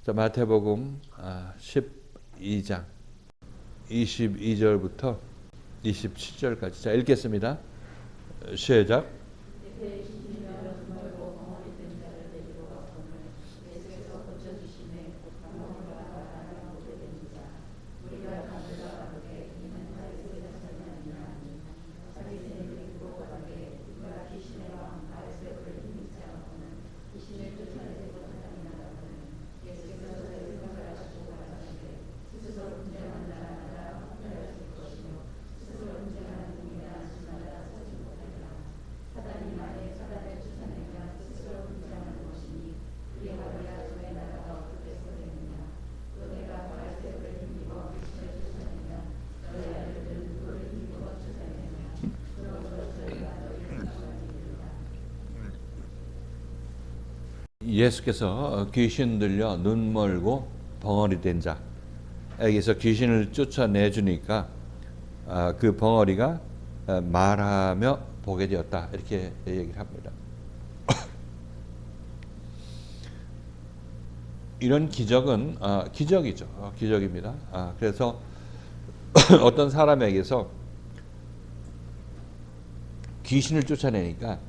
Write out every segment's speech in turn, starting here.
자, 마태복음 12장 22절부터 27절까지 자 읽겠습니다. 시작. 예수께서 귀신 들려 눈 멀고 벙어리 된 자에게서 귀신을 쫓아내 주니까 그 벙어리가 말하며 보게 되었다. 이렇게 얘기를 합니다. 이런 기적은 기적이죠. 기적입니다. 그래서 어떤 사람에게서 귀신을 쫓아내니까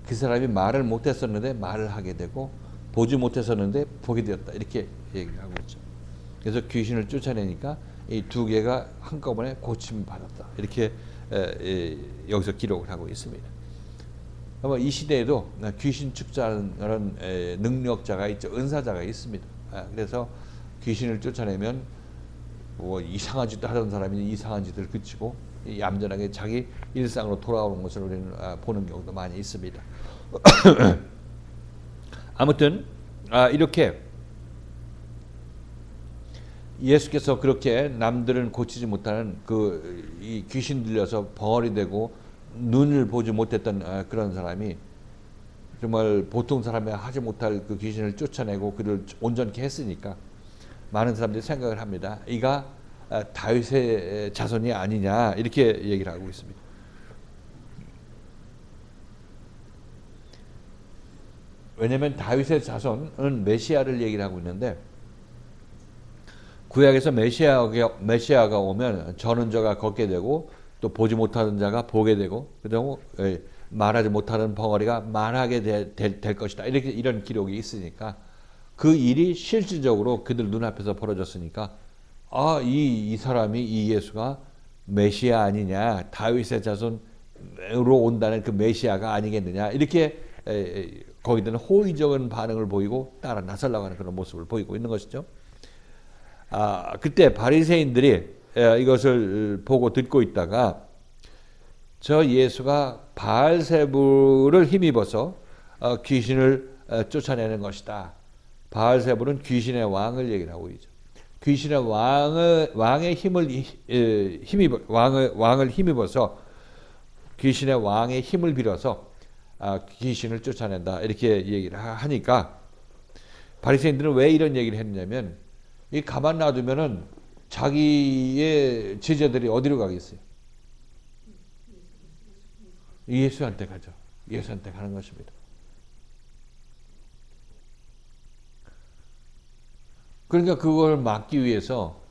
그 사람이 말을 못했었는데 말을 하게 되고 보지 못했었는데 보게 되었다. 이렇게 얘기를 하고 있죠. 그래서 귀신을 쫓아내니까 이 두 개가 한꺼번에 고침을 받았다. 이렇게 여기서 기록을 하고 있습니다. 아마 이 시대에도 귀신 축자하는 그런 능력자가 있죠. 은사자가 있습니다. 그래서 귀신을 쫓아내면 뭐 이상한 짓도 하던 사람이 이상한 짓을 그치고 얌전하게 자기 일상으로 돌아오는 것을 우리는 보는 경우도 많이 있습니다. 아무튼 이렇게 예수께서 그렇게 남들은 고치지 못하는 이 귀신 들려서 벙어리 되고 눈을 보지 못했던 그런 사람이 정말 보통 사람이 하지 못할 그 귀신을 쫓아내고 그를 온전케 했으니까 많은 사람들이 생각을 합니다. 이가 다윗의 자손이 아니냐 이렇게 얘기를 하고 있습니다. 왜냐하면 다윗의 자손은 메시아를 얘기를 하고 있는데 구약에서 메시아가 오면 저는 자가 걷게 되고 또 보지 못하는 자가 보게 되고 그다음 말하지 못하는 벙어리가 말하게 될 것이다. 이런 기록이 있으니까 그 일이 실질적으로 그들 눈앞에서 벌어졌으니까 이 사람이 이 예수가 메시아 아니냐 다윗의 자손으로 온다는 그 메시아가 아니겠느냐 이렇게 거기들은 호의적인 반응을 보이고 따라 나서려고 하는 그런 모습을 보이고 있는 것이죠. 그때 바리새인들이 이것을 보고 듣고 있다가 저 예수가 바알세불을 힘입어서 귀신을 쫓아내는 것이다. 바알세불은 귀신의 왕을 얘기를 하고 있죠. 귀신의 왕의 왕을 힘입어서 귀신의 왕의 힘을 빌어서 귀신을 쫓아낸다 이렇게 얘기를 하니까 바리새인들은 왜 이런 얘기를 했냐면 이 가만 놔두면은 자기의 제자들이 어디로 가겠어요? 예수한테 가죠. 예수한테 가는 것입니다. 그러니까 그걸 막기 위해서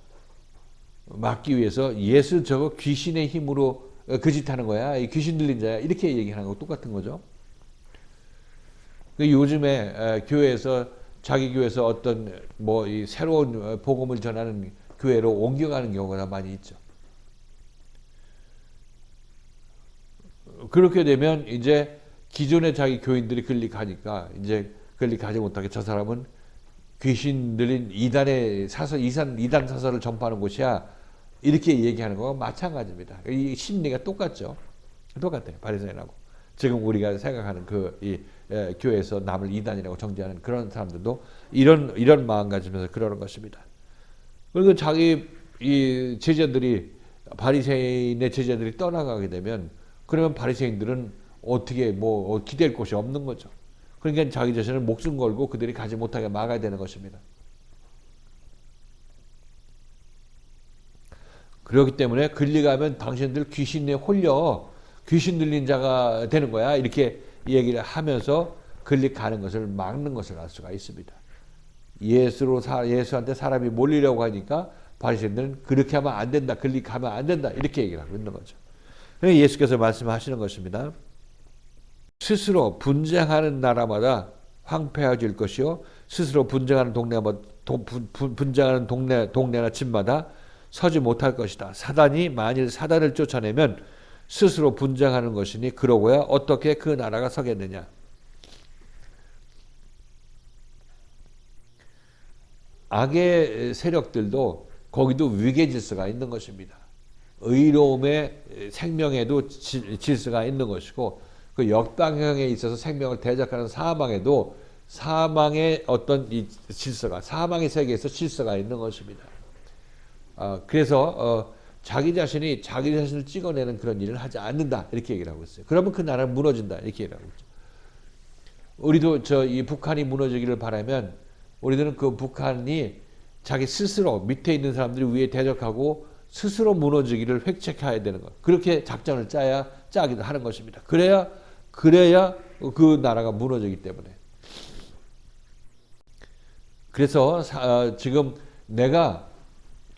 예수 저거 귀신의 힘으로 그 짓 하는 거야. 귀신 들린 자야. 이렇게 얘기하는 거 똑같은 거죠. 요즘에 교회에서 자기 교회에서 어떤 이 새로운 복음을 전하는 교회로 옮겨가는 경우가 많이 있죠. 그렇게 되면 이제 기존의 자기 교인들이 건립하니까 이제 건립하지 못하게 저 사람은 귀신 들린 이단 사설을 전파하는 곳이야. 이렇게 얘기하는 거와 마찬가지입니다. 이 심리가 똑같죠. 똑같아요. 바리새인하고. 지금 우리가 생각하는 교회에서 남을 이단이라고 정죄하는 그런 사람들도 이런 마음가짐에서 그러는 것입니다. 그리고 자기 이 제자들이 바리새인의 제자들이 떠나가게 되면 그러면 바리새인들은 어떻게 기댈 곳이 없는 거죠. 그러니까 자기 자신을 목숨 걸고 그들이 가지 못하게 막아야 되는 것입니다. 그렇기 때문에 건너가면 당신들 귀신에 홀려 귀신 들린 자가 되는 거야. 이렇게 얘기를 하면서 건너가는 것을 막는 것을 알 수가 있습니다. 예수한테 사람이 몰리려고 하니까 바리새인들은 그렇게 하면 안 된다, 그렇게 하면 안 된다 이렇게 얘기를 하고 있는 거죠. 그래서 예수께서 말씀하시는 것입니다. 스스로 분쟁하는 나라마다 황폐해질 것이요, 스스로 분쟁하는 동네나 집마다 서지 못할 것이다. 사단이 만일 사단을 쫓아내면 스스로 분쟁하는 것이니 그러고야 어떻게 그 나라가 서겠느냐. 악의 세력들도 거기도 위계 질서가 있는 것입니다. 의로움의 생명에도 질서가 있는 것이고, 그 역방향에 있어서 생명을 대적하는 사망에도 사망의 어떤 이 질서가, 사망의 세계에서 질서가 있는 것입니다. 그래서 자기 자신이 자기 자신을 찍어내는 그런 일을 하지 않는다 이렇게 얘기를 하고 있어요. 그러면 그 나라는 무너진다 이렇게 얘기를 하고 있죠. 우리도 이 북한이 무너지기를 바라면 우리들은 그 북한이 자기 스스로 밑에 있는 사람들이 위에 대적하고 스스로 무너지기를 획책해야 되는 것. 그렇게 작전을 짜기도 하는 것입니다. 그래야 그 나라가 무너지기 때문에. 그래서 지금 내가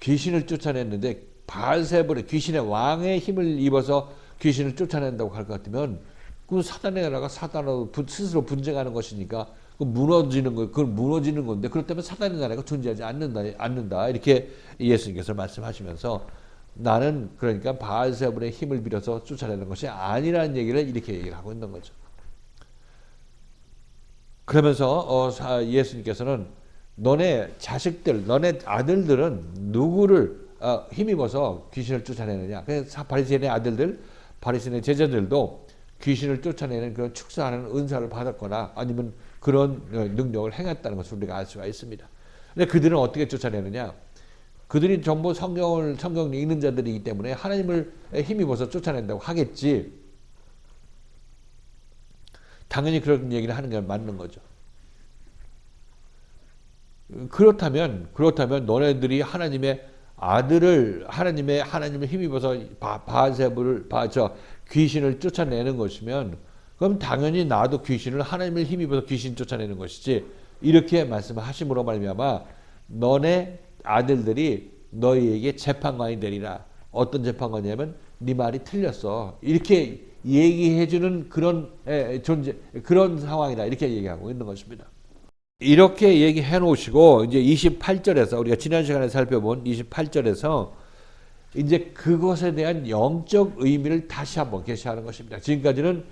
귀신을 쫓아냈는데 바알세불의 귀신의 왕의 힘을 입어서 귀신을 쫓아낸다고 할 것 같으면 그 사단의 나라가 사단으로 스스로 분쟁하는 것이니까 그건 무너지는 건데, 그렇다면 사단의 나라가 존재하지 않는다 이렇게 예수님께서 말씀하시면서 나는 그러니까 바알세불의 힘을 빌어서 쫓아내는 것이 아니라는 얘기를 이렇게 얘기를 하고 있는 거죠. 그러면서 예수님께서는 너네 자식들, 너네 아들들은 누구를 힘입어서 귀신을 쫓아내느냐. 그래서 바리새인의 아들들, 바리새인의 제자들도 귀신을 쫓아내는 그런 축사하는 은사를 받았거나 아니면 그런 능력을 행했다는 것을 우리가 알 수가 있습니다. 근데 그들은 어떻게 쫓아내느냐? 그들이 전부 성경을 읽는 자들이기 때문에 하나님을 힘입어서 쫓아낸다고 하겠지. 당연히 그런 얘기를 하는 게 맞는 거죠. 그렇다면 너네들이 하나님의 아들을 하나님을 힘입어서 바알세불을 귀신을 쫓아내는 것이면, 그럼 당연히 나도 귀신을 하나님을 힘입어서 귀신 쫓아내는 것이지. 이렇게 말씀하심으로 말미암아 너네 아들들이 너희에게 재판관이 되리라. 어떤 재판관이냐면 네 말이 틀렸어. 이렇게 얘기해주는 그런 그런 상황이다. 이렇게 얘기하고 있는 것입니다. 이렇게 얘기해 놓으시고 이제 28절에서 우리가 지난 시간에 살펴본 28절에서 이제 그것에 대한 영적 의미를 다시 한번 계시하는 것입니다. 지금까지는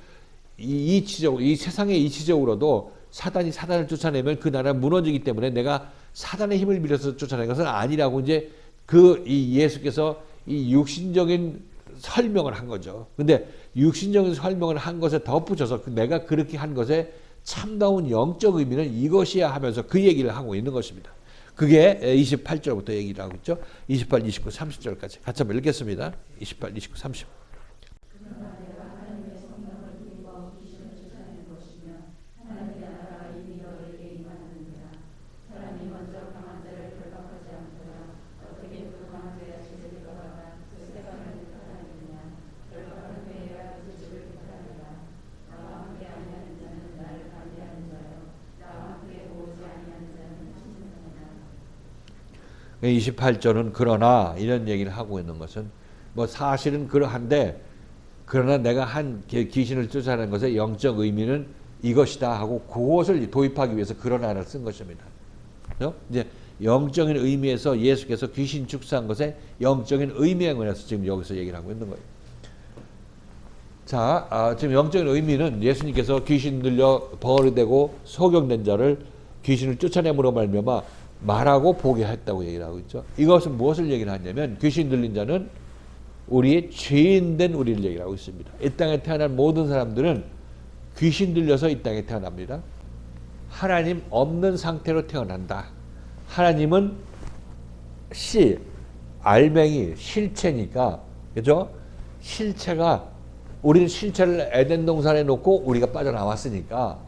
이 세상의 이치적으로도 사단이 사단을 쫓아내면 그 나라가 무너지기 때문에 내가 사단의 힘을 빌어서 쫓아낸 것은 아니라고 이제 이 예수께서 이 육신적인 설명을 한 거죠. 근데 육신적인 설명을 한 것에 덧붙여서 내가 그렇게 한 것에 참다운 영적 의미는 이것이야 하면서 그 얘기를 하고 있는 것입니다. 그게 28절부터 얘기를 하고 있죠. 28, 29, 30절까지 같이 한번 읽겠습니다. 28, 29, 30. 그 28절은 그러나 이런 얘기를 하고 있는 것은 뭐 사실은 그러한데, 그러나 내가 한 귀신을 쫓아내는 것의 영적 의미는 이것이다 하고 그것을 도입하기 위해서 그러나를 쓴 것입니다. 그렇죠? 이제 영적인 의미에서 예수께서 귀신 축사한 것의 영적인 의미에 관해서 지금 여기서 얘기를 하고 있는 거예요. 자, 지금 영적인 의미는 예수님께서 귀신 들려 벙어리 되고 소경된 자를 귀신을 쫓아내므로 말미암아 말하고 보게 했다고 얘기를 하고 있죠. 이것은 무엇을 얘기를 하냐면 귀신 들린 자는 우리의 죄인된 우리를 얘기를 하고 있습니다. 이 땅에 태어난 모든 사람들은 귀신 들려서 이 땅에 태어납니다. 하나님 없는 상태로 태어난다. 하나님은 알맹이, 실체니까, 그죠? 실체가, 우리는 실체를 에덴 동산에 놓고 우리가 빠져나왔으니까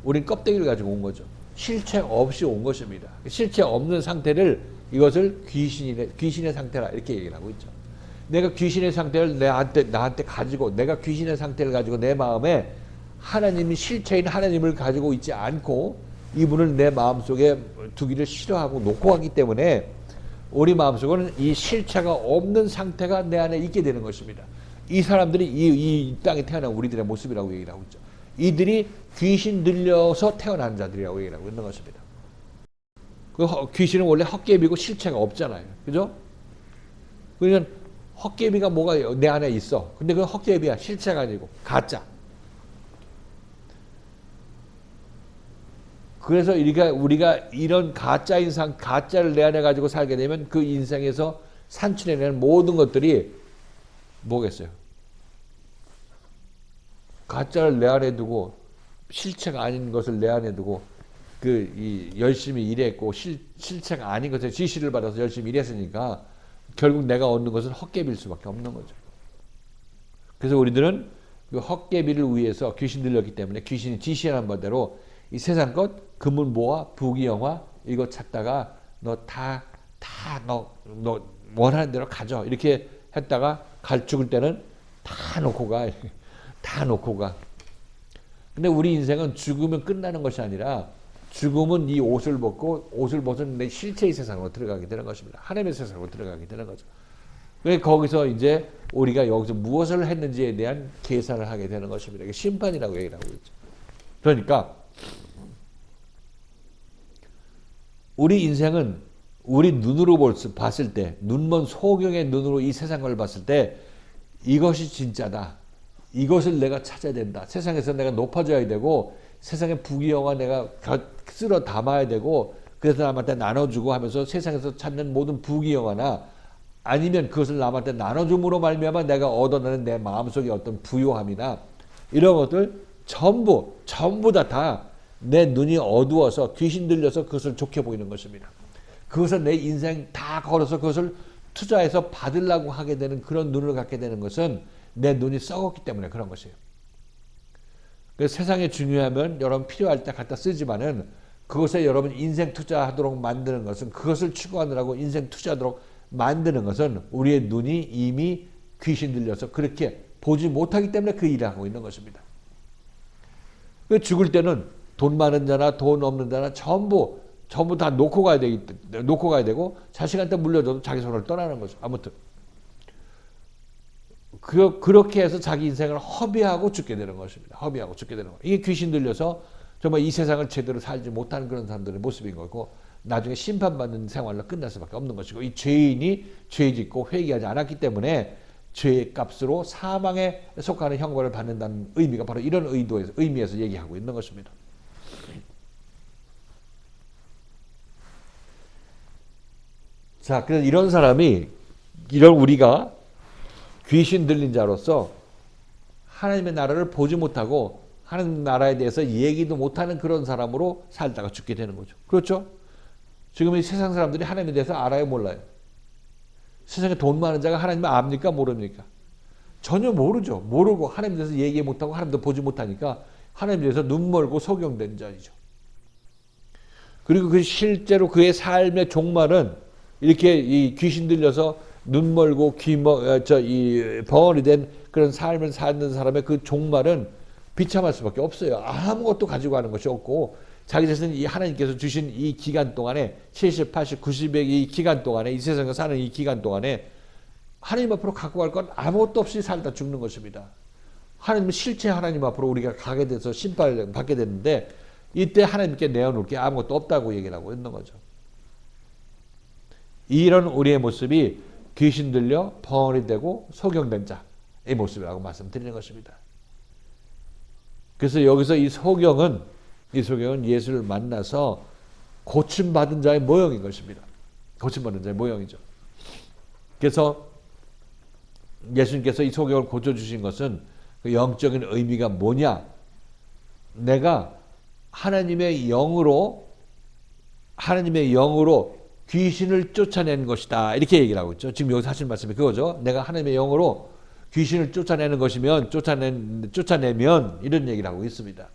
우리는 껍데기를 가지고 온 거죠. 실체 없이 온 것입니다. 실체 없는 상태를, 이것을 귀신의 상태라 이렇게 얘기를 하고 있죠. 내가 귀신의 상태를 나한테 가지고, 내가 귀신의 상태를 가지고 내 마음에 하나님이 실체인 하나님을 가지고 있지 않고 이분을 내 마음속에 두기를 싫어하고 놓고 가기 때문에 우리 마음속에는 이 실체가 없는 상태가 내 안에 있게 되는 것입니다. 이 사람들이 이 땅에 태어난 우리들의 모습이라고 얘기를 하고 있죠. 이들이 귀신 들려서 태어난 자들이라고 얘기를 하고 있는 것입니다. 그 귀신은 원래 헛개비고 실체가 없잖아요. 그죠? 그러니까 헛개비가 뭐가 내 안에 있어. 근데 그건 헛개비야. 실체가 아니고 가짜. 그래서 우리가 이런 가짜 인상, 가짜를 내 안에 가지고 살게 되면 그 인생에서 산출해내는 모든 것들이 뭐겠어요? 가짜를 내 안에 두고 실체가 아닌 것을 내 안에 두고 열심히 일했고 실체가 아닌 것에 지시를 받아서 열심히 일했으니까 결국 내가 얻는 것은 헛개비일 수밖에 없는 거죠. 그래서 우리들은 그 헛개비를 위해서 귀신 들렸기 때문에 귀신이 지시하는 바대로 이 세상 것, 금은보화, 부귀영화 이거 찾다가 너 원하는 대로 가져 이렇게 했다가 죽을 때는 다 놓고 가. 다 놓고 가. 근데 우리 인생은 죽으면 끝나는 것이 아니라 죽음은 이 옷을 벗은 내 실체의 세상으로 들어가게 되는 것입니다. 하나님의 세상으로 들어가게 되는 거죠. 그래서 거기서 이제 우리가 여기서 무엇을 했는지에 대한 계산을 하게 되는 것입니다. 이게 심판이라고 얘기를 하고 있죠. 그러니까 우리 인생은 우리 눈으로 봤을 때, 눈먼 소경의 눈으로 이 세상을 봤을 때 이것이 진짜다. 이것을 내가 찾아야 된다. 세상에서 내가 높아져야 되고 세상의 부귀영화 내가 쓸어 담아야 되고 그래서 남한테 나눠주고 하면서 세상에서 찾는 모든 부귀영화나 아니면 그것을 남한테 나눠줌으로 말미암아 내가 얻어내는 내 마음속의 어떤 부요함이나 이런 것들 전부 다 내 눈이 어두워서 귀신 들려서 그것을 좋게 보이는 것입니다. 그것을 내 인생 다 걸어서 그것을 투자해서 받으려고 하게 되는 그런 눈을 갖게 되는 것은 내 눈이 썩었기 때문에 그런 것이에요. 그래서 세상에 중요하면 여러분 필요할 때 갖다 쓰지만은 그것에 여러분 인생 투자하도록 만드는 것은 그것을 추구하느라고 인생 투자하도록 만드는 것은 우리의 눈이 이미 귀신 들려서 그렇게 보지 못하기 때문에 그 일을 하고 있는 것입니다. 죽을 때는 돈 많은 자나 돈 없는 자나 전부 다 놓고 가야 되고 자식한테 물려줘도 자기 손을 떠나는 거죠. 아무튼 그렇게 해서 자기 인생을 허비하고 죽게 되는 것입니다. 허비하고 죽게 되는 거. 이게 귀신 들려서 정말 이 세상을 제대로 살지 못하는 그런 사람들의 모습인 거고 나중에 심판받는 생활로 끝날 수밖에 없는 것이고 이 죄인이 죄 짓고 회개하지 않았기 때문에 죄의 값으로 사망에 속하는 형벌을 받는다는 의미가 바로 이런 의미에서 얘기하고 있는 것입니다. 자, 그래서 이런 우리가 귀신 들린 자로서 하나님의 나라를 보지 못하고 하나님 나라에 대해서 얘기도 못하는 그런 사람으로 살다가 죽게 되는 거죠. 그렇죠? 지금 이 세상 사람들이 하나님에 대해서 알아요, 몰라요? 세상에 돈 많은 자가 하나님을 압니까, 모릅니까? 전혀 모르죠. 모르고 하나님에 대해서 얘기 못하고 하나님도 보지 못하니까 하나님에 대해서 눈멀고 소경된 자이죠. 그리고 그 실제로 그의 삶의 종말은 이렇게 이 귀신 들려서 눈멀고 이 벙어리 된 그런 삶을 사는 사람의 그 종말은 비참할 수밖에 없어요. 아무것도 가지고 가는 것이 없고 자기 자신은 이 하나님께서 주신 이 기간 동안에 70, 80, 90의 이 기간 동안에 이 세상에 사는 이 기간 동안에 하나님 앞으로 갖고 갈 건 아무것도 없이 살다 죽는 것입니다. 하나님은 실체 하나님 앞으로 우리가 가게 돼서 심판을 받게 되는데 이때 하나님께 내어놓을 게 아무것도 없다고 얘기를 하고 있는 거죠. 이런 우리의 모습이 귀신 들려 벙어리 되고 소경된 자의 모습이라고 말씀드리는 것입니다. 그래서 여기서 이 소경은 예수를 만나서 고침받은 자의 모형인 것입니다. 고침받은 자의 모형이죠. 그래서 예수님께서 이 소경을 고쳐주신 것은 그 영적인 의미가 뭐냐? 내가 하나님의 영으로 귀신을 쫓아내는 것이다. 이렇게 얘기를 하고 있죠. 지금 여기서 하신 말씀이 그거죠. 내가 하나님의 영으로 귀신을 쫓아내는 것이면 쫓아내면 이런 얘기를 하고 있습니다.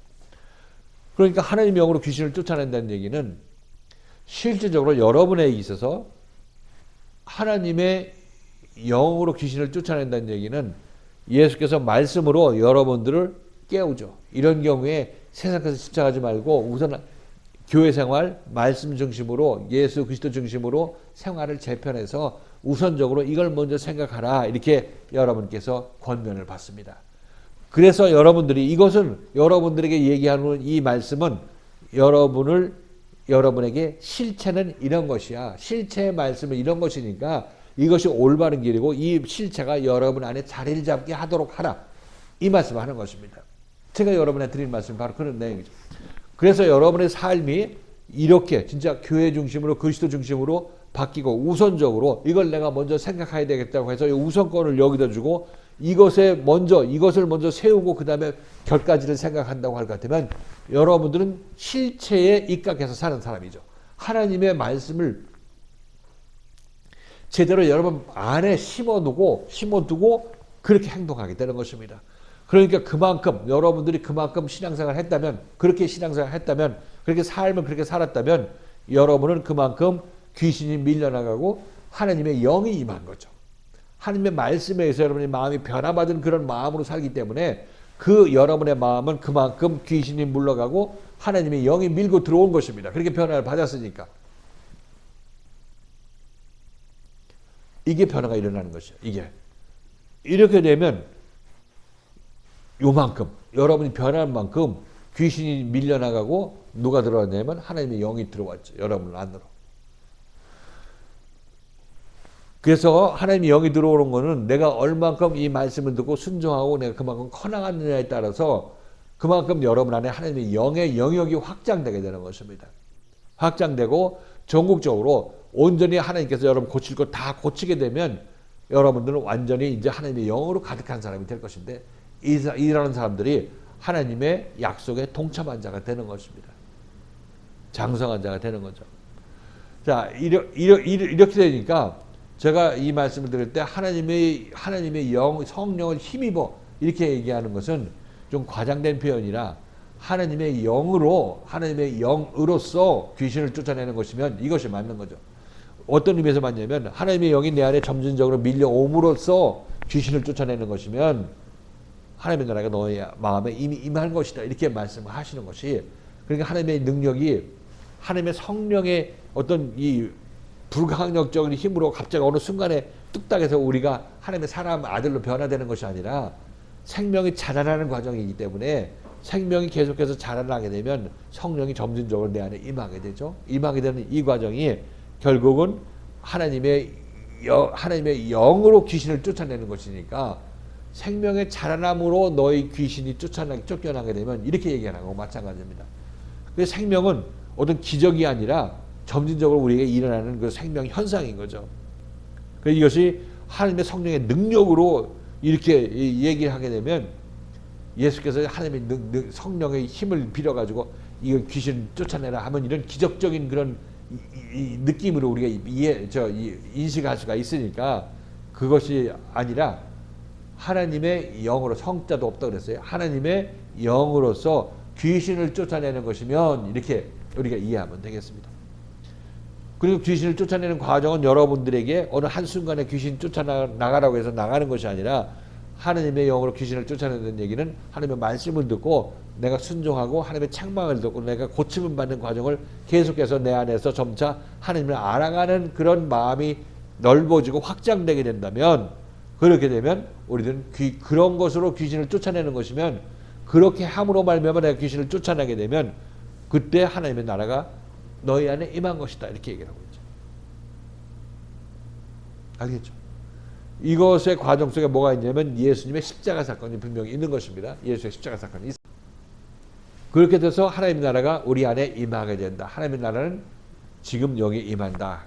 그러니까 하나님의 영으로 귀신을 쫓아낸다는 얘기는 실질적으로 여러분에게 있어서 하나님의 영으로 귀신을 쫓아낸다는 얘기는 예수께서 말씀으로 여러분들을 깨우죠. 이런 경우에 세상에서 집착하지 말고 우선 교회 생활, 말씀 중심으로 예수 그리스도 중심으로 생활을 재편해서 우선적으로 이걸 먼저 생각하라 이렇게 여러분께서 권면을 받습니다. 그래서 여러분들이 이것은 여러분들에게 얘기하는 이 말씀은 여러분에게 실체는 이런 것이야. 실체의 말씀은 이런 것이니까 이것이 올바른 길이고 이 실체가 여러분 안에 자리를 잡게 하도록 하라. 이 말씀을 하는 것입니다. 제가 여러분한테 드린 말씀이 바로 그런 내용이죠. 그래서 여러분의 삶이 이렇게 진짜 교회 중심으로 그리스도 중심으로 바뀌고 우선적으로 이걸 내가 먼저 생각해야 되겠다고 해서 우선권을 여기다 주고 이것을 먼저 세우고 그 다음에 결과지를 생각한다고 할 것 같으면 여러분들은 실체에 입각해서 사는 사람이죠. 하나님의 말씀을 제대로 여러분 안에 심어두고 그렇게 행동하게 되는 것입니다. 그러니까 여러분들이 그만큼 신앙생활을 했다면, 그렇게 신앙생활을 했다면, 그렇게 삶을 그렇게 살았다면 여러분은 그만큼 귀신이 밀려나가고 하나님의 영이 임한 거죠. 하나님의 말씀에 의해서 여러분의 마음이 변화받은 그런 마음으로 살기 때문에 그 여러분의 마음은 그만큼 귀신이 물러가고 하나님의 영이 밀고 들어온 것입니다. 그렇게 변화를 받았으니까. 이게 변화가 일어나는 것이죠. 이게. 이렇게 되면 요만큼 여러분이 변한 만큼 귀신이 밀려나가고 누가 들어왔냐면 하나님의 영이 들어왔죠. 여러분 안으로. 그래서 하나님의 영이 들어오는 거는 내가 얼만큼 이 말씀을 듣고 순종하고 내가 그만큼 커나가느냐에 따라서 그만큼 여러분 안에 하나님의 영의 영역이 확장되게 되는 것입니다. 확장되고 전국적으로 온전히 하나님께서 여러분 고칠 것 다 고치게 되면 여러분들은 완전히 이제 하나님의 영으로 가득한 사람이 될 것인데 이런 사람들이 하나님의 약속에 동참한 자가 되는 것입니다. 장성한 자가 되는 거죠. 자, 이렇게 되니까 제가 이 말씀을 들을 때 하나님의 성령을 힘입어 이렇게 얘기하는 것은 좀 과장된 표현이라 하나님의 영으로서 귀신을 쫓아내는 것이면 이것이 맞는 거죠. 어떤 의미에서 맞냐면 하나님의 영이 내 안에 점진적으로 밀려옴으로써 귀신을 쫓아내는 것이면 하나님의 나라가 너의 마음에 이미 임한 것이다. 이렇게 말씀을 하시는 것이 그러니까 하나님의 능력이 하나님의 성령의 어떤 이 불가항력적인 힘으로 갑자기 어느 순간에 뚝딱해서 우리가 하나님의 사람 아들로 변화되는 것이 아니라 생명이 자라나는 과정이기 때문에 생명이 계속해서 자라나게 되면 성령이 점진적으로 내 안에 임하게 되죠. 임하게 되는 이 과정이 결국은 하나님의 영으로 귀신을 쫓아내는 것이니까 생명의 자라남으로 너희 귀신이 쫓겨나게 되면 이렇게 얘기하는 거고 마찬가지입니다. 그 생명은 어떤 기적이 아니라 점진적으로 우리에게 일어나는 그 생명 현상인 거죠. 그래서 이것이 하나님의 성령의 능력으로 이렇게 얘기를 하게 되면 예수께서 하나님의 성령의 힘을 빌어가지고 이거 귀신 쫓아내라 하면 이런 기적적인 그런 이 느낌으로 우리가 인식할 수가 있으니까 그것이 아니라 하나님의 영으로 성자도 없다고 그랬어요. 하나님의 영으로서 귀신을 쫓아내는 것이면 이렇게 우리가 이해하면 되겠습니다. 그리고 귀신을 쫓아내는 과정은 여러분들에게 어느 한순간에 귀신 쫓아나가라고 해서 나가는 것이 아니라 하나님의 영으로 귀신을 쫓아내는 얘기는 하나님의 말씀을 듣고 내가 순종하고 하나님의 책망을 듣고 내가 고침을 받는 과정을 계속해서 내 안에서 점차 하나님을 알아가는 그런 마음이 넓어지고 확장되게 된다면 그렇게 되면 우리들은 그런 것으로 귀신을 쫓아내는 것이면 그렇게 함으로 말미암아 내가 귀신을 쫓아내게 되면 그때 하나님의 나라가 너희 안에 임한 것이다. 이렇게 얘기를 하고 있죠. 알겠죠? 이것의 과정 속에 뭐가 있냐면 예수님의 십자가 사건이 분명히 있는 것입니다. 예수의 십자가 사건이 있습니다. 그렇게 돼서 하나님의 나라가 우리 안에 임하게 된다. 하나님의 나라는 지금 여기 임한다.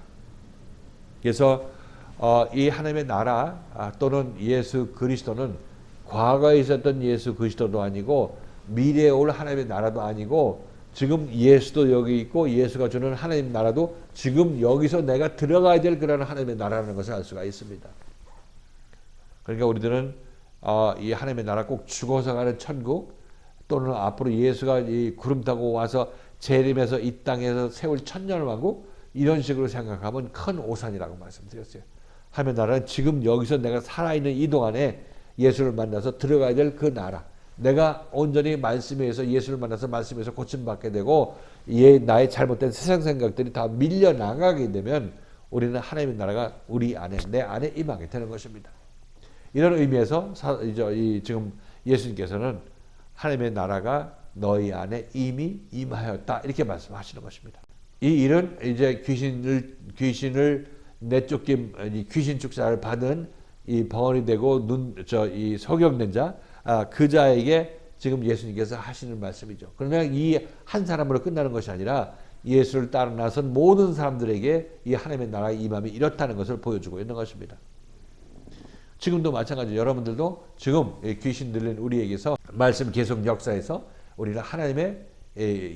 그래서 이 하나님의 나라 또는 예수 그리스도는 과거에 있었던 예수 그리스도도 아니고 미래에 올 하나님의 나라도 아니고 지금 예수도 여기 있고 예수가 주는 하나님 나라도 지금 여기서 내가 들어가야 될 그런 하나님의 나라라는 것을 알 수가 있습니다. 그러니까 우리들은 이 하나님의 나라 꼭 죽어서 가는 천국 또는 앞으로 예수가 이 구름 타고 와서 재림해서 이 땅에서 세울 천년왕국 이런 식으로 생각하면 큰 오산이라고 말씀드렸어요. 하나님의 나라는 지금 여기서 내가 살아있는 이 동안에 예수를 만나서 들어가야 될 그 나라. 내가 온전히 말씀에 의해서 예수를 만나서 말씀에서 고침받게 되고 나의 잘못된 세상 생각들이 다 밀려나가게 되면 우리는 하나님의 나라가 우리 안에, 내 안에 임하게 되는 것입니다. 이런 의미에서 지금 예수님께서는 하나님의 나라가 너희 안에 이미 임하였다 이렇게 말씀하시는 것입니다. 이 일은 이제 귀신을 내쫓김, 귀신 축사를 받은 이 벙어리 되고 이 소경된 자, 그 자에게 지금 예수님께서 하시는 말씀이죠. 그러면 이 한 사람으로 끝나는 것이 아니라 예수를 따라 나선 모든 사람들에게 이 하나님의 나라의 임함이 이렇다는 것을 보여주고 있는 것입니다. 지금도 마찬가지로 여러분들도 지금 귀신 들린 우리에게서 말씀 계속 역사에서 우리는 하나님의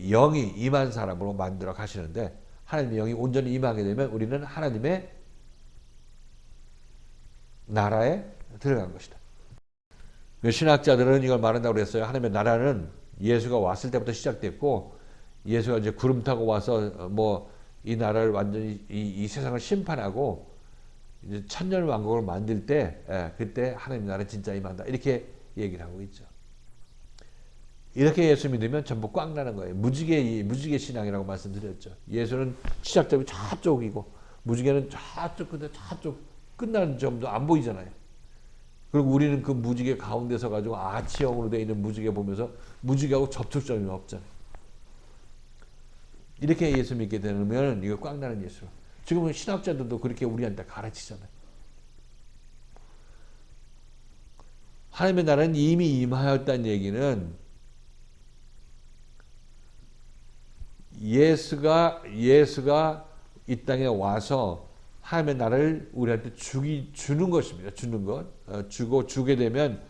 영이 임한 사람으로 만들어 가시는데, 하나님의 영이 온전히 임하게 되면 우리는 하나님의 나라에 들어간 것이다. 신학자들은 이걸 말한다고 그랬어요. 하나님의 나라는 예수가 왔을 때부터 시작됐고, 예수가 이제 구름 타고 와서 이 나라를 완전히 이 세상을 심판하고 이제 천년왕국을 만들 때, 그때 하나님 나라 진짜 임한다 이렇게 얘기를 하고 있죠. 이렇게 예수 믿으면 전부 꽝 나는 거예요. 무지개 신앙이라고 말씀드렸죠. 예수는 시작점이 저쪽이고 무지개는 저쪽 끝나는 점도 안 보이잖아요. 그리고 우리는 그 무지개 가운데 서 가지고 아치형으로 되어 있는 무지개 보면서 무지개하고 접촉점이 없잖아요. 이렇게 예수 믿게 되면 이거 꽝 나는 예수. 지금은 신학자들도 그렇게 우리한테 가르치잖아요. 하나님의 나라는 이미 임하였다는 얘기는 예수가 이 땅에 와서 하나님의 나라를 우리한테 주는 것입니다. 주는 것. 주게 되면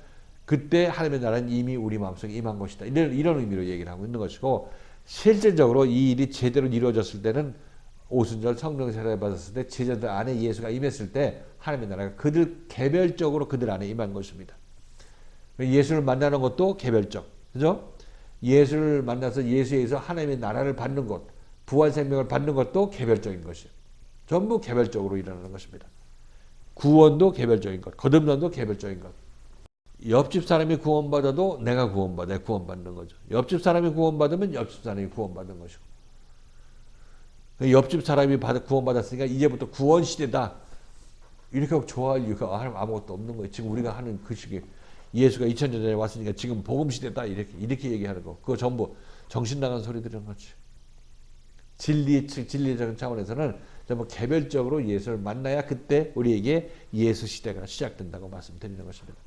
그때 하나님의 나라는 이미 우리 마음속에 임한 것이다. 이런 의미로 얘기를 하고 있는 것이고, 실질적으로 이 일이 제대로 이루어졌을 때는 오순절 성령 세례를 받았을 때 제자들 안에 예수가 임했을 때 하나님의 나라가 개별적으로 그들 안에 임한 것입니다. 예수를 만나는 것도 개별적. 그죠? 예수를 만나서 예수에서 하나님의 나라를 받는 것, 부활 생명을 받는 것도 개별적인 것이에요. 전부 개별적으로 일어나는 것입니다. 구원도 개별적인 것, 거듭남도 개별적인 것. 옆집 사람이 구원받아도 내가 구원받는 거죠. 옆집 사람이 구원받으면 옆집 사람이 구원받는 것이고, 옆집 사람이 구원받았으니까 이제부터 구원 시대다 이렇게 좋아할 이유가 아무것도 없는 거예요. 지금 우리가 하는 그 시기, 예수가 2000년 전에 왔으니까 지금 복음 시대다 이렇게 얘기하는 거, 그거 전부 정신 나간 소리들인 거지. 진리적인 차원에서는 전부 개별적으로 예수를 만나야 그때 우리에게 예수 시대가 시작된다고 말씀드리는 것입니다.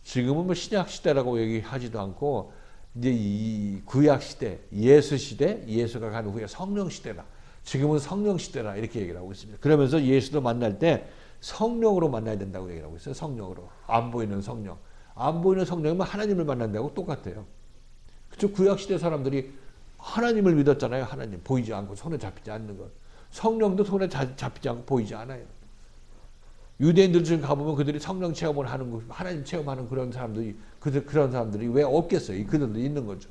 지금은 신약 시대라고 얘기하지도 않고 이제 이 구약 시대, 예수 시대, 예수가 간 후에 성령 시대다. 지금은 성령 시대라 이렇게 얘기를 하고 있습니다. 그러면서 예수도 만날 때 성령으로 만나야 된다고 얘기를 하고 있어요. 성령으로. 안 보이는 성령. 안 보이는 성령이면 하나님을 만난다고 똑같아요. 그쵸? 구약 시대 사람들이 하나님을 믿었잖아요. 하나님. 보이지 않고 손에 잡히지 않는 것. 성령도 손에 잡히지 않고 보이지 않아요. 유대인들 지금 가보면 그들이 성령 체험을 하는, 하나님 체험하는 그런 사람들이 왜 없겠어요? 그들도 있는 거죠.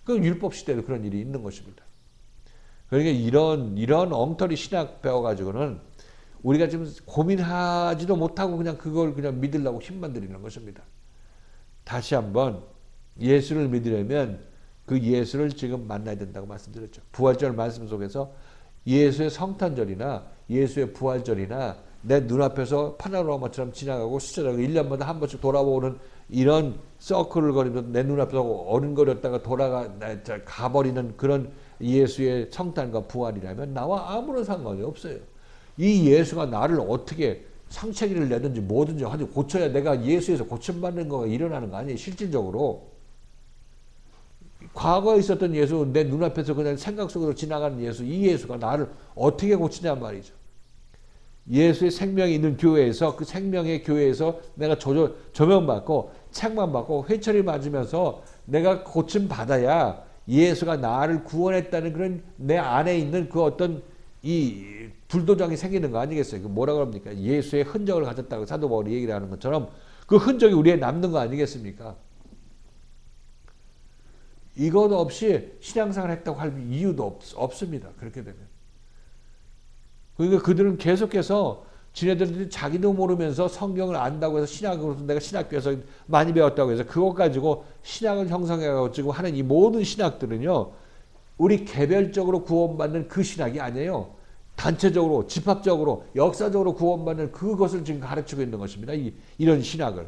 그 율법 시대도 그런 일이 있는 것입니다. 그러니까 이런 엉터리 신학 배워가지고는 우리가 지금 고민하지도 못하고 그냥 그걸 그냥 믿으려고 힘만 들이는 것입니다. 다시 한번 예수를 믿으려면 그 예수를 지금 만나야 된다고 말씀드렸죠. 부활절 말씀 속에서 예수의 성탄절이나 예수의 부활절이나 내 눈앞에서 파노라마처럼 지나가고 스쳐가고 1년마다 한 번씩 돌아오는 이런 서클을 거리면서 내 눈앞에서 어른거렸다가 가버리는 그런 예수의 성탄과 부활이라면 나와 아무런 상관이 없어요. 이 예수가 나를 어떻게 상처기를 내든지 뭐든지 하지 고쳐야 내가 예수에서 고침받는 거가 일어나는 거 아니에요. 실질적으로. 과거에 있었던 예수, 내 눈앞에서 그냥 생각 속으로 지나가는 예수, 이 예수가 나를 어떻게 고치냐 말이죠. 예수의 생명이 있는 교회에서, 그 생명의 교회에서 내가 조명받고 책망받고 회초리 맞으면서 내가 고침받아야 예수가 나를 구원했다는 그런 내 안에 있는 그 어떤 이 불도장이 생기는 거 아니겠어요? 그 뭐라 그럽니까? 예수의 흔적을 가졌다고 사도 바울이 얘기를 하는 것처럼 그 흔적이 우리에 남는 거 아니겠습니까? 이것 없이 신앙생활을 했다고 할 이유도 없습니다. 그렇게 되면. 그러니까 그들은 계속해서 지네들이 자기도 모르면서 성경을 안다고 해서 신학으로서 내가 신학교에서 많이 배웠다고 해서 그것 가지고 신학을 형성해가지고 하는 이 모든 신학들은요, 우리 개별적으로 구원받는 그 신학이 아니에요. 단체적으로, 집합적으로, 역사적으로 구원받는 그것을 지금 가르치고 있는 것입니다. 이런 신학을.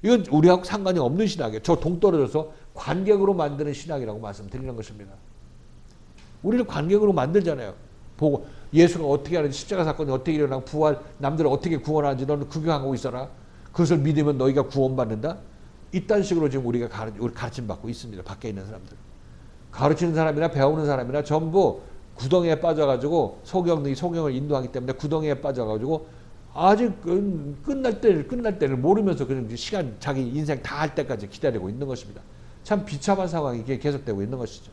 이건 우리하고 상관이 없는 신학이에요. 저 동떨어져서 관객으로 만드는 신학이라고 말씀드리는 것입니다. 우리를 관객으로 만들잖아요. 보고 예수가 어떻게 하는지, 십자가 사건이 어떻게 일어나고 부활, 남들을 어떻게 구원하는지 너는 구경하고 있어라. 그것을 믿으면 너희가 구원받는다. 이딴 식으로 지금 우리 가르침 받고 있습니다. 밖에 있는 사람들. 가르치는 사람이나 배우는 사람이나 전부 구덩이에 빠져가지고 소경을 인도하기 때문에 구덩이에 빠져가지고 아직 끝날 때를 모르면서 그냥 시간 자기 인생 다 할 때까지 기다리고 있는 것입니다. 참 비참한 상황이 계속되고 있는 것이죠.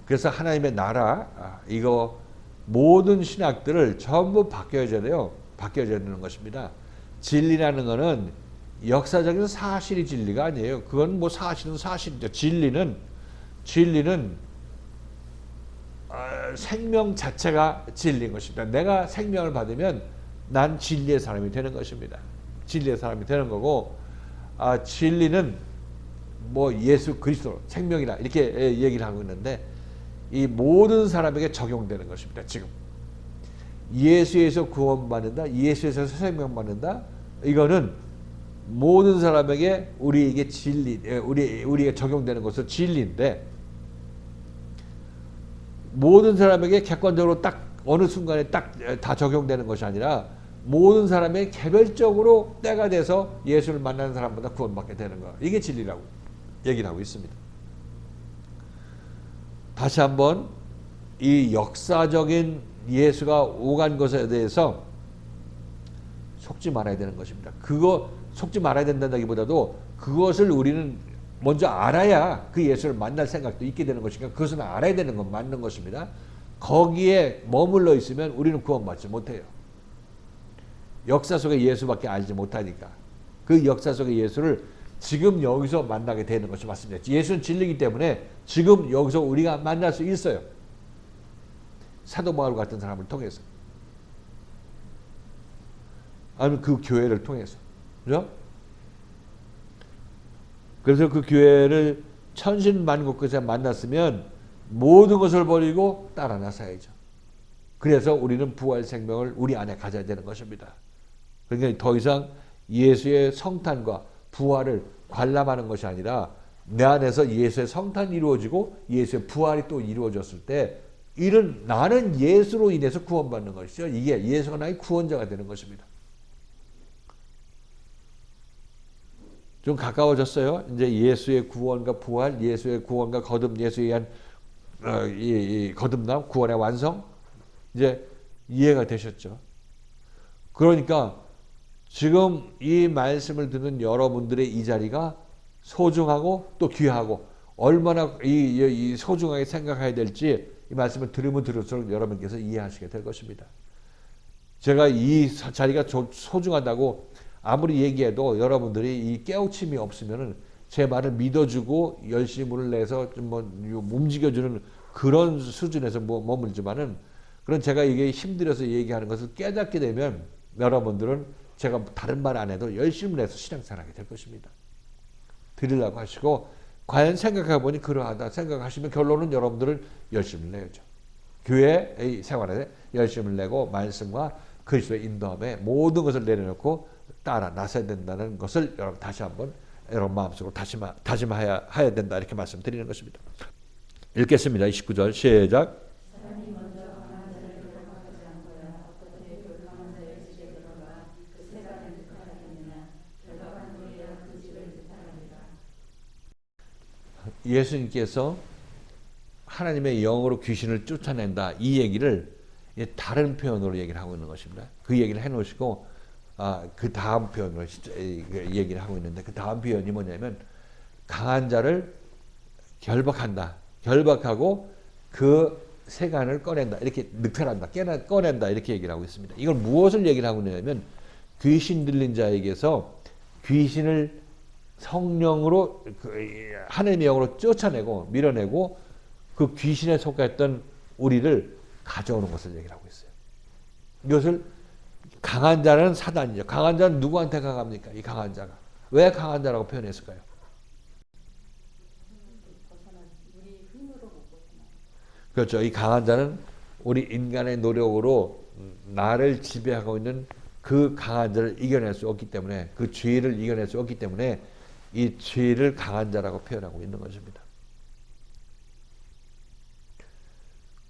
그래서 하나님의 나라, 이거 모든 신학들을 전부 바뀌어져야 돼요. 바뀌어져야 되는 것입니다. 진리라는 것은 역사적인 사실이 진리가 아니에요. 그건 뭐 사실은 사실이죠. 진리는 생명 자체가 진리인 것입니다. 내가 생명을 받으면 난 진리의 사람이 되는 것입니다. 진리의 사람이 되는 거고, 진리는 뭐 예수 그리스도 생명이라 이렇게 얘기를 하고 있는데, 이 모든 사람에게 적용되는 것입니다. 지금 예수에서 구원받는다, 예수에서 생명받는다. 이거는 모든 사람에게 우리에게 진리, 우리에게 적용되는 것은 진리인데, 모든 사람에게 객관적으로 딱 어느 순간에 딱 다 적용되는 것이 아니라 모든 사람의 개별적으로 때가 돼서 예수를 만나는 사람마다 구원받게 되는 거. 이게 진리라고 얘기를 하고 있습니다. 다시 한번 이 역사적인 예수가 오간 것에 대해서 속지 말아야 되는 것입니다. 그거 속지 말아야 된다기보다도 그것을 우리는 먼저 알아야 그 예수를 만날 생각도 있게 되는 것이니까 그것은 알아야 되는 건 맞는 것입니다. 거기에 머물러 있으면 우리는 구원받지 못해요. 역사 속의 예수밖에 알지 못하니까. 그 역사 속의 예수를 지금 여기서 만나게 되는 것이 맞습니다. 예수는 진리이기 때문에 지금 여기서 우리가 만날 수 있어요. 사도 바울 같은 사람을 통해서. 아니면 그 교회를 통해서. 그죠? 그래서 그 교회를 천신만국에서 만났으면 모든 것을 버리고 따라 나서야죠. 그래서 우리는 부활 생명을 우리 안에 가져야 되는 것입니다. 그러니까 더 이상 예수의 성탄과 부활을 관람하는 것이 아니라 내 안에서 예수의 성탄이 이루어지고 예수의 부활이 또 이루어졌을 때 나는 예수로 인해서 구원받는 것이죠. 이게 예수가 나의 구원자가 되는 것입니다. 좀 가까워졌어요. 이제 예수의 구원과 부활, 예수의 구원과 거듭, 예수에 의한 이 거듭남, 구원의 완성, 이제 이해가 되셨죠. 그러니까 지금 이 말씀을 듣는 여러분들의 이 자리가 소중하고 또 귀하고 얼마나 이 소중하게 생각해야 될지 이 말씀을 들으면 들을수록 여러분께서 이해하시게 될 것입니다. 제가 이 자리가 소중하다고 아무리 얘기해도 여러분들이 이 깨우침이 없으면은 제 말을 믿어주고 열심을 내서 좀 뭐 움직여주는 그런 수준에서 머물지만은 그런 제가 이게 힘들어서 얘기하는 것을 깨닫게 되면 여러분들은 제가 다른 말 안 해도 열심을 내서 신앙생활하게 될 것입니다. 드리려고 하시고 과연 생각해 보니 그러하다 생각하시면 결론은 여러분들은 열심을 내야죠. 교회 생활에 열심을 내고 말씀과 그리스도의 인도함에 모든 것을 내려놓고 따라 나서야 된다는 것을 여러분 다시 한번 여러분 마음속으로 다짐해야 된다 이렇게 말씀드리는 것입니다. 읽겠습니다. 29절 시작. 예수님께서 하나님의 영으로 귀신을 쫓아낸다 이 얘기를 다른 표현으로 얘기를 하고 있는 것입니다. 그 얘기를 해놓으시고 그 다음 표현으로 얘기를 하고 있는데 그 다음 표현이 뭐냐면 강한 자를 결박한다. 결박하고 그 세간을 꺼낸다. 이렇게 늑탈한다. 꺼낸다. 이렇게 얘기를 하고 있습니다. 이걸 무엇을 얘기를 하고 있냐면 귀신 들린 자에게서 귀신을 성령으로 하나님의 영으로 쫓아내고 밀어내고 그 귀신에 속했던 우리를 가져오는 것을 얘기를 하고 있어요. 이것을 강한 자는 사단이죠. 강한 자는 누구한테 강합니까? 이 강한 자가. 왜 강한 자라고 표현했을까요? 그렇죠. 이 강한 자는 우리 인간의 노력으로 나를 지배하고 있는 그 강한 자를 이겨낼 수 없기 때문에, 그 죄를 이겨낼 수 없기 때문에 이 죄를 강한 자라고 표현하고 있는 것입니다.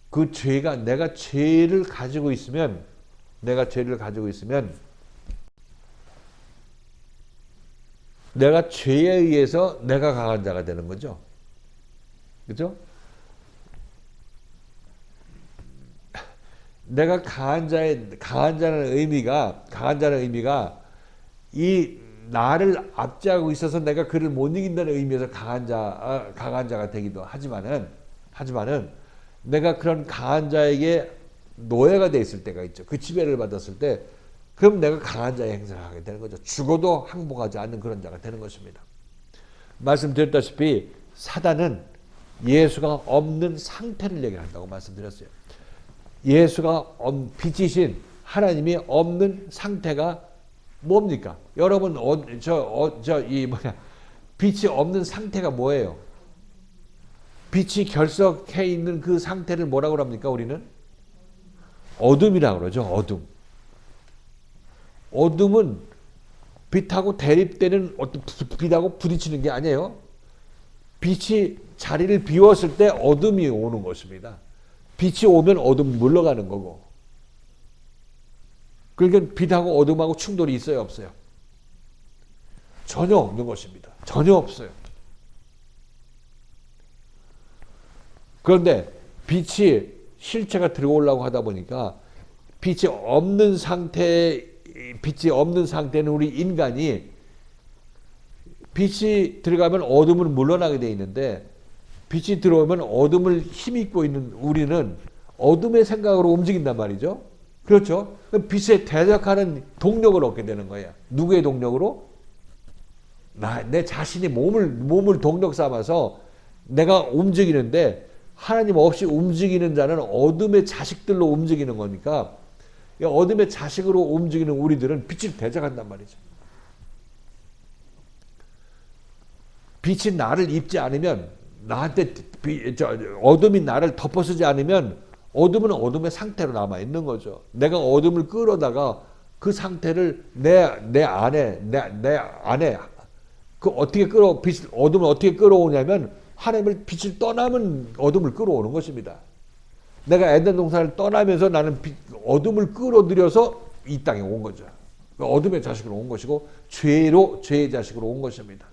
그 죄가, 내가 죄를 가지고 있으면 내가 죄에 의해서 내가 강한 자가 되는 거죠. 그렇죠? 내가 강한 자는 의미가 이 나를 압제하고 있어서 내가 그를 못 이긴다는 의미에서 강한 자가 되기도 하지만은 내가 그런 강한 자에게 노예가 돼 있을 때가 있죠. 그 지배를 받았을 때, 그럼 내가 강한 자의 행세를 하게 되는 거죠. 죽어도 항복하지 않는 그런 자가 되는 것입니다. 말씀드렸다시피 사단은 예수가 없는 상태를 얘기한다고 말씀드렸어요. 예수가 빛이신 하나님이 없는 상태가 뭡니까? 여러분, 빛이 없는 상태가 뭐예요? 빛이 결석해 있는 그 상태를 뭐라고 합니까? 우리는 어둠이라고 그러죠. 어둠은 빛하고 대립되는 어떤 빛하고 부딪히는 게 아니에요. 빛이 자리를 비웠을 때 어둠이 오는 것입니다. 빛이 오면 어둠이 물러가는 거고. 그러니까 빛하고 어둠하고 충돌이 있어요, 없어요? 전혀 없는 것입니다. 전혀 없어요. 그런데 빛이 실체가 들어오려고 하다 보니까 빛이 없는 상태는 우리 인간이 빛이 들어가면 어둠은 물러나게 돼 있는데, 빛이 들어오면 어둠을 힘입고 있는 우리는 어둠의 생각으로 움직인단 말이죠. 그렇죠? 빛에 대적하는 동력을 얻게 되는 거예요. 누구의 동력으로? 내 자신이 몸을 동력 삼아서 내가 움직이는데, 하나님 없이 움직이는 자는 어둠의 자식들로 움직이는 거니까, 어둠의 자식으로 움직이는 우리들은 빛을 대적한단 말이죠. 빛이 나를 입지 않으면, 어둠이 나를 덮어쓰지 않으면 어둠은 어둠의 상태로 남아있는 거죠. 내가 어둠을 끌어다가 그 상태를 내 안에 어둠을 어떻게 끌어오냐면, 하나님을 빛을 떠나면 어둠을 끌어오는 것입니다. 내가 에덴 동산을 떠나면서 나는 어둠을 끌어들여서 이 땅에 온 거죠. 어둠의 자식으로 온 것이고, 죄의 자식으로 온 것입니다.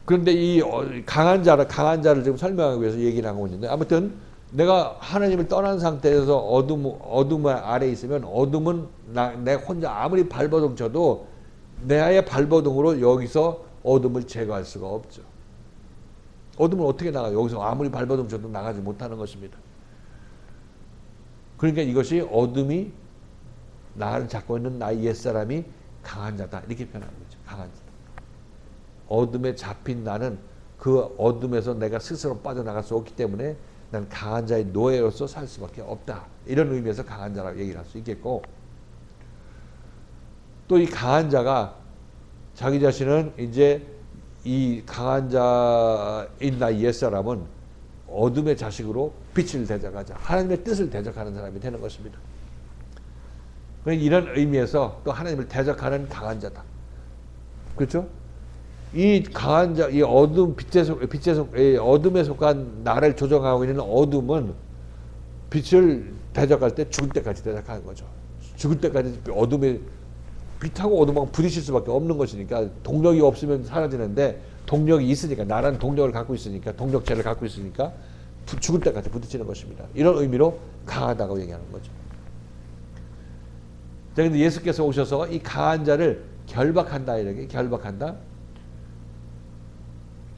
그런데 이 강한 자를 지금 설명하기 위해서 얘기를 하고 있는데, 아무튼 내가 하나님을 떠난 상태에서 어둠 아래에 있으면, 어둠은 내 혼자 아무리 발버둥 쳐도 내의 발버둥으로 여기서 어둠을 제거할 수가 없죠. 어둠은 어떻게 나가요? 여기서 아무리 발버둥 쳐도 나가지 못하는 것입니다. 그러니까 이것이 어둠이 나를 잡고 있는 나의 옛사람이 강한 자다, 이렇게 표현하는 거죠. 강한 자. 어둠에 잡힌 나는 그 어둠에서 내가 스스로 빠져나갈 수 없기 때문에 난 강한 자의 노예로서 살 수밖에 없다, 이런 의미에서 강한 자라고 얘기를 할 수 있겠고, 또 이 강한 자가 자기 자신은 이제 이 강한 자인 나의 옛사람은 어둠의 자식으로 빛을 대적하자, 하나님의 뜻을 대적하는 사람이 되는 것입니다. 이런 의미에서 또 하나님을 대적하는 강한 자다. 그렇죠? 이 강한 자, 이 어둠에 속한 나를 조정하고 있는 어둠은 빛을 대적할 때 죽을 때까지 대적하는 거죠. 죽을 때까지 빛하고 어둠하고 부딪힐 수밖에 없는 것이니까, 동력이 없으면 사라지는데 동력이 있으니까, 나라는 동력을 갖고 있으니까, 동력체를 갖고 있으니까 죽을 때까지 부딪히는 것입니다. 이런 의미로 강하다고 얘기하는 거죠. 자, 근데 예수께서 오셔서 이 강한 자를 결박한다, 이렇게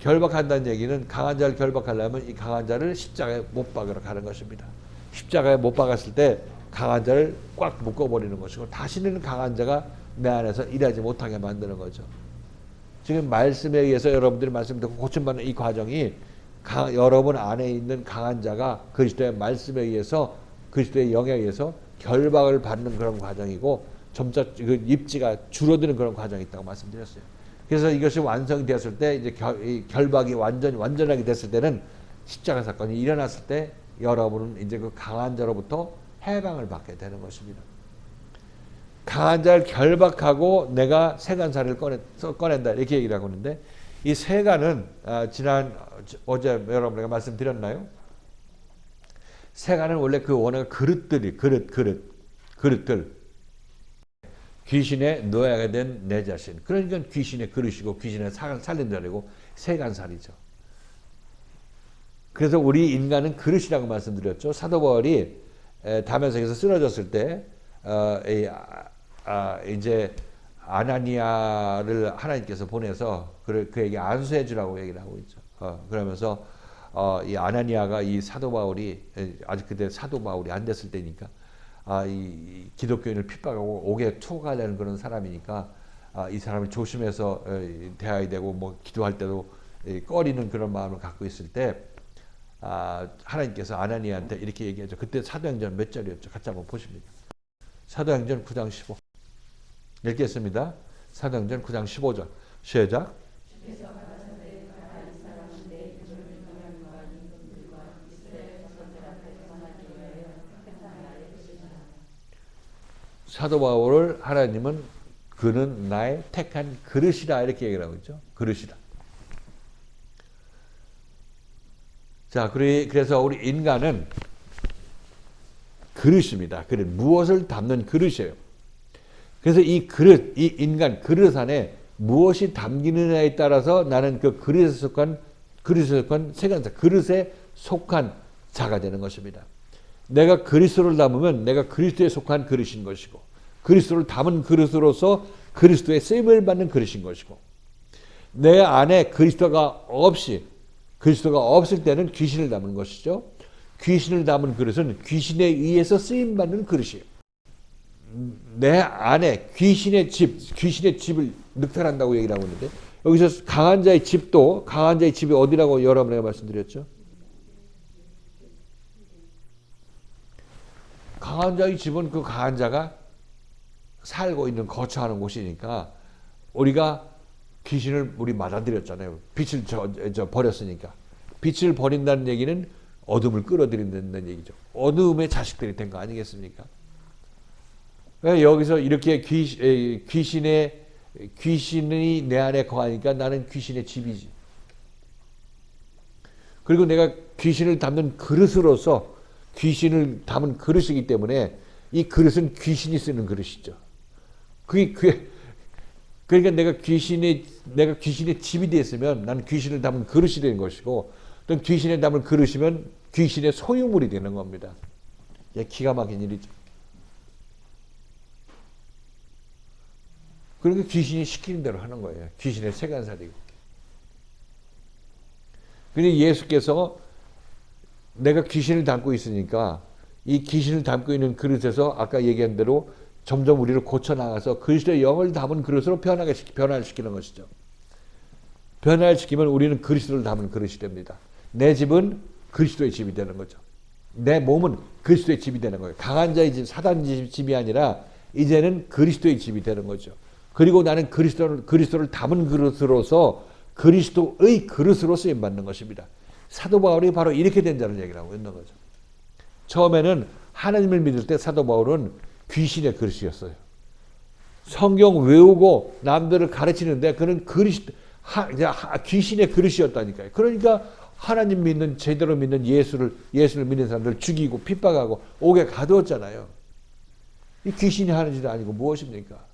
결박한다는 얘기는, 강한 자를 결박하려면 이 강한 자를 십자가에 못 박으러 가는 것입니다. 십자가에 못 박았을 때 강한 자를 꽉 묶어버리는 것이고, 다시는 강한 자가 내 안에서 일하지 못하게 만드는 거죠. 지금 말씀에 의해서 여러분들이 말씀 듣고 고침받는 이 과정이, 여러분 안에 있는 강한 자가 그리스도의 말씀에 의해서, 그리스도의 영에 의해서 결박을 받는 그런 과정이고 점차 그 입지가 줄어드는 그런 과정이 있다고 말씀드렸어요. 그래서 이것이 완성이 되었을 때 이제 이 결박이 완전하게 됐을 때는 십자가 사건이 일어났을 때 여러분은 이제 그 강한 자로부터 해방을 받게 되는 것입니다. 강한 자를 결박하고 내가 세간살을 꺼낸다 이렇게 얘기를 하고 있는데 이 세간은 어제 여러분에게 말씀드렸나요? 세간은 원래 그 원어가 그릇들 귀신의 노예가 된 내 자신. 그러니까 귀신의 그릇이고 귀신의 살린 자리고 세간살이죠. 그래서 우리 인간은 그릇이라고 말씀드렸죠. 사도 바울이 다메섹에서 쓰러졌을 때 이제 아나니아를 하나님께서 보내서 그에게 안수해 주라고 얘기를 하고 있죠. 그러면서 이 아나니아가 이 사도 바울이 아직 그때 사도 바울이 안 됐을 때니까 이 기독교인을 핍박하고 옥에 투옥하려는 그런 사람이니까 이 사람을 조심해서 대해야 되고 뭐 기도할 때도 꺼리는 그런 마음을 갖고 있을 때 하나님께서 아나니아한테 이렇게 얘기하죠. 그때 사도행전 몇 절이었죠? 같이 한번 보십니다. 사도행전 9장 15 읽겠습니다. 사도행전 9장 15절 시작. 사도 바울을 하나님은 그는 나의 택한 그릇이라 이렇게 얘기를 하고 있죠. 그릇이라. 자, 그래서 우리 인간은 그릇입니다. 그릇. 무엇을 담는 그릇이에요. 그래서 이 그릇, 이 인간 그릇 안에 무엇이 담기느냐에 따라서 나는 그 그릇에 속한 세간사, 그릇에 속한 자가 되는 것입니다. 내가 그리스도를 담으면 내가 그리스도에 속한 그릇인 것이고 그리스도를 담은 그릇으로서 그리스도의 쓰임을 받는 그릇인 것이고 내 안에 그리스도가 없을 때는 귀신을 담은 것이죠. 귀신을 담은 그릇은 귀신에 의해서 쓰임 받는 그릇이에요. 내 안에 귀신의 집을 늑탈한다고 얘기를 하고 있는데 여기서 강한 자의 집이 어디라고 여러분에게 말씀드렸죠? 강한 자의 집은 그 강한 자가 살고 있는 거처하는 곳이니까 우리가 귀신을 우리 맞아들였잖아요. 빛을 버렸으니까. 빛을 버린다는 얘기는 어둠을 끌어들인다는 얘기죠. 어둠의 자식들이 된 거 아니겠습니까? 여기서 이렇게 귀신이 내 안에 거하니까 나는 귀신의 집이지. 그리고 내가 귀신을 담는 그릇으로서 귀신을 담은 그릇이기 때문에 이 그릇은 귀신이 쓰는 그릇이죠. 그러니까 내가 귀신의 집이 됐으면 나는 귀신을 담은 그릇이 되는 것이고 또 귀신을 담은 그릇이면 귀신의 소유물이 되는 겁니다. 기가 막힌 일이죠. 그러니까 귀신이 시키는 대로 하는 거예요. 귀신의 세간살이고. 그런데 예수께서 내가 귀신을 담고 있으니까 이 귀신을 담고 있는 그릇에서 아까 얘기한 대로 점점 우리를 고쳐나가서 그리스도의 영을 담은 그릇으로 변화를 시키는 것이죠. 변화를 시키면 우리는 그리스도를 담은 그릇이 됩니다. 내 집은 그리스도의 집이 되는 거죠. 내 몸은 그리스도의 집이 되는 거예요. 강한 자의 집, 사단의 집이 아니라 이제는 그리스도의 집이 되는 거죠. 그리고 나는 그리스도를 담은 그릇으로서 그리스도의 그릇으로 쓰임받는 것입니다. 사도 바울이 바로 이렇게 된 자를 얘기를 하고 있는 거죠. 처음에는 하나님을 믿을 때 사도 바울은 귀신의 그릇이었어요. 성경 외우고 남들을 가르치는데 그는 귀신의 그릇이었다니까요. 그러니까 하나님 믿는 제대로 믿는 예수를 믿는 사람들 죽이고 핍박하고 옥에 가두었잖아요. 이 귀신이 하는 짓이 아니고 무엇입니까?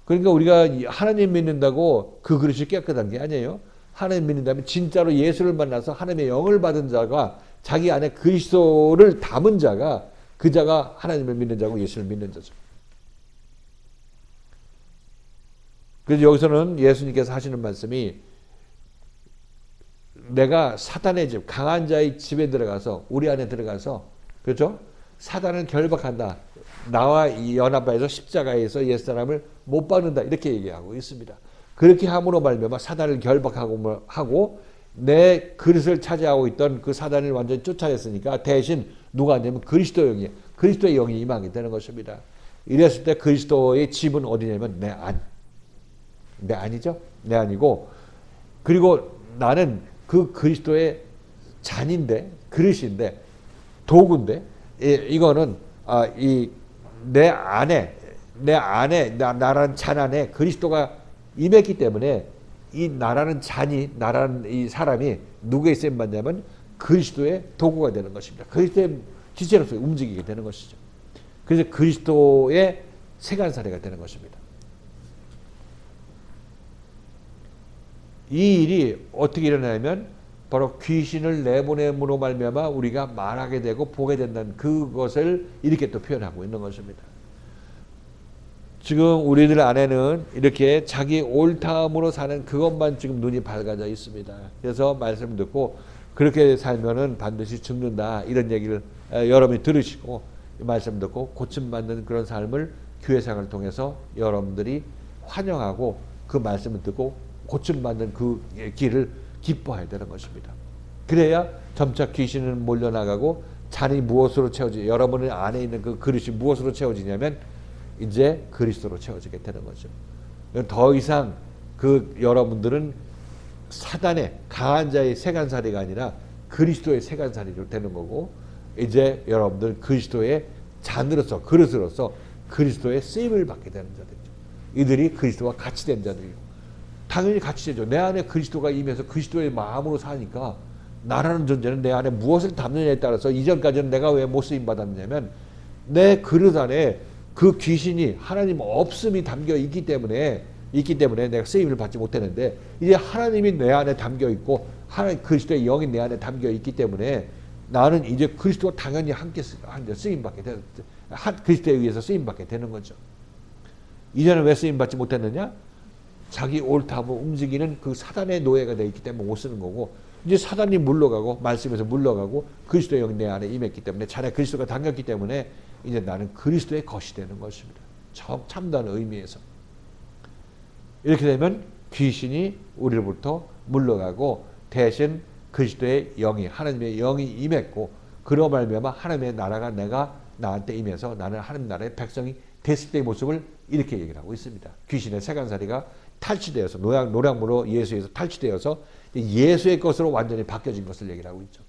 그러니까 우리가 하나님 믿는다고 그 그릇이 깨끗한 게 아니에요. 하나님 믿는다면 진짜로 예수를 만나서 하나님의 영을 받은 자가 자기 안에 그리스도를 담은 자가 그 자가 하나님을 믿는 자고 예수를 믿는 자죠. 그래서 여기서는 예수님께서 하시는 말씀이 내가 사단의 집, 강한 자의 집에 들어가서 우리 안에 들어가서 그렇죠? 사단을 결박한다. 나와 연합하여서 십자가에서 옛사람을 못 박는다. 이렇게 얘기하고 있습니다. 그렇게 함으로 말미암아 사단을 결박하고 내 그릇을 차지하고 있던 그 사단을 완전히 쫓아냈으니까 대신 누가 되면 그리스도의 영이 임하게 되는 것입니다. 이랬을 때 그리스도의 집은 어디냐면 내 안. 내 안이죠. 내 안이고, 그리고 나는 그 그리스도의 잔인데, 그릇인데, 도구인데, 이거는 이 내 안에 나라는 잔 안에 그리스도가 임했기 때문에 이 나라는 잔이, 나라는 이 사람이 누구의 쓰임 받냐면 그리스도의 도구가 되는 것입니다. 그리스도의 지체로서 움직이게 되는 것이죠. 그래서 그리스도의 세간살이가 되는 것입니다. 이 일이 어떻게 일어나냐면 바로 귀신을 내보냄으로 말미암아 우리가 말하게 되고 보게 된다는 그것을 이렇게 또 표현하고 있는 것입니다. 지금 우리들 안에는 이렇게 자기 옳다함으로 사는 그것만 지금 눈이 밝아져 있습니다. 그래서 말씀 듣고 그렇게 살면은 반드시 죽는다, 이런 얘기를 여러분이 들으시고 말씀 듣고 고침받는 그런 삶을 교회생활을 통해서 여러분들이 환영하고 그 말씀을 듣고 고침받는 그 길을 기뻐해야 되는 것입니다. 그래야 점차 귀신은 몰려나가고 잔이 무엇으로 채워지, 여러분의 안에 있는 그 그릇이 무엇으로 채워지냐면 이제 그리스도로 채워지게 되는 거죠. 더 이상 그 여러분들은 사단의 강한 자의 세간살이가 아니라 그리스도의 세간살이로 되는 거고, 이제 여러분들 그리스도의 잔으로서, 그릇으로서 그리스도의 쓰임을 받게 되는 자들이죠. 이들이 그리스도와 같이 된 자들이고, 당연히 같이 되죠. 내 안에 그리스도가 임해서 그리스도의 마음으로 사니까 나라는 존재는 내 안에 무엇을 담느냐에 따라서, 이전까지는 내가 왜 못 쓰임 받았냐면 내 그릇 안에 그 귀신이 하나님 없음이 담겨 있기 때문에 내가 쓰임을 받지 못했는데, 이제 하나님이 내 안에 담겨 있고 하나님 그리스도의 영이 내 안에 담겨 있기 때문에 나는 이제 그리스도와 당연히 함께 쓰임 받게 되는, 그리스도에 의해서 쓰임 받게 되는 거죠. 이제는 왜 쓰임 받지 못했느냐? 자기 옳다고 움직이는 그 사단의 노예가 되어 있기 때문에 못 쓰는 거고, 이제 사단이 물러가고 말씀에서 물러가고 그리스도의 영이 내 안에 임했기 때문에, 차라리 그리스도가 담겼기 때문에 이제 나는 그리스도의 것이 되는 것입니다. 참다운 의미에서. 이렇게 되면 귀신이 우리로부터 물러가고 대신 그리스도의 영이, 하나님의 영이 임했고, 그로 말미암아 하나님의 나라가 나한테 임해서 나는 하나님 나라의 백성이 됐을 때의 모습을 이렇게 얘기를 하고 있습니다. 귀신의 세간살이가 탈취되어서, 노량무로 예수에서 탈취되어서 예수의 것으로 완전히 바뀌어진 것을 얘기를 하고 있죠.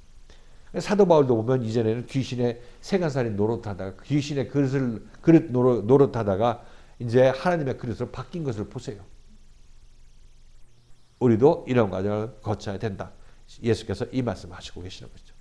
사도 바울도 보면 이전에는 귀신의 세간살이 노릇하다가, 귀신의 그릇 노릇하다가 이제 하나님의 그릇으로 바뀐 것을 보세요. 우리도 이런 과정을 거쳐야 된다. 예수께서 이 말씀을 하시고 계시는 거죠.